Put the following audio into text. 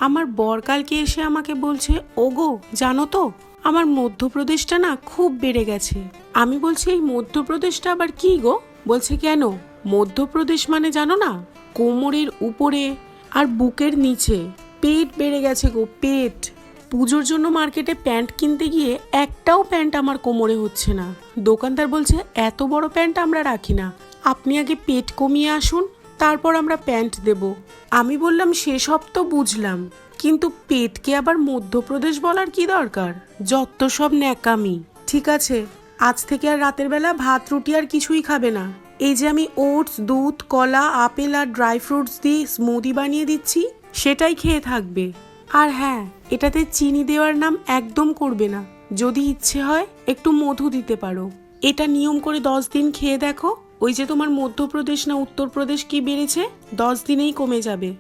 আমার বর কালকে এসে আমাকে বলছে, ওগো জানো তো আমার মধ্যপ্রদেশটা না খুব বেড়ে গেছে। আমি বলছি এই মধ্যপ্রদেশটা আবার কি গো? বলছে কেন, মধ্যপ্রদেশ মানে জানো না, কোমরের উপরে আর বুকের নিচে পেট বেড়ে গেছে গো, পেট। পুজোর জন্য মার্কেটে প্যান্ট কিনতে গিয়ে একটাও প্যান্ট আমার কোমরে হচ্ছে না। দোকানদার বলছে এত বড় প্যান্ট আমরা রাখি না, আপনি আগে পেট কমিয়ে আসুন, তারপর আমরা প্যান্ট দেব। আমি বললাম সেসব তো বুঝলাম, কিন্তু পেটকে আবার মধ্যপ্রদেশ বলার কি দরকার? যত সব ন্যাকামি। ঠিক আছে, আজ থেকে আর রাতের বেলা ভাত রুটি আর কিছুই খাবে না। এই যে আমি ওটস, দুধ, কলা, আপেল আর ড্রাই ফ্রুটস দিয়ে স্মুদি বানিয়ে দিচ্ছি, সেটাই খেয়ে থাকবে। আর হ্যাঁ, এটাতে চিনি দেওয়ার নাম একদম করবে না। যদি ইচ্ছে হয় একটু মধু দিতে পারো। এটা নিয়ম করে 10 দিন খেয়ে দেখো, ওই যে তোমার মধ্যপ্রদেশ না উত্তরপ্রদেশ কি বেড়েছে, 10 দিনেই কমে যাবে।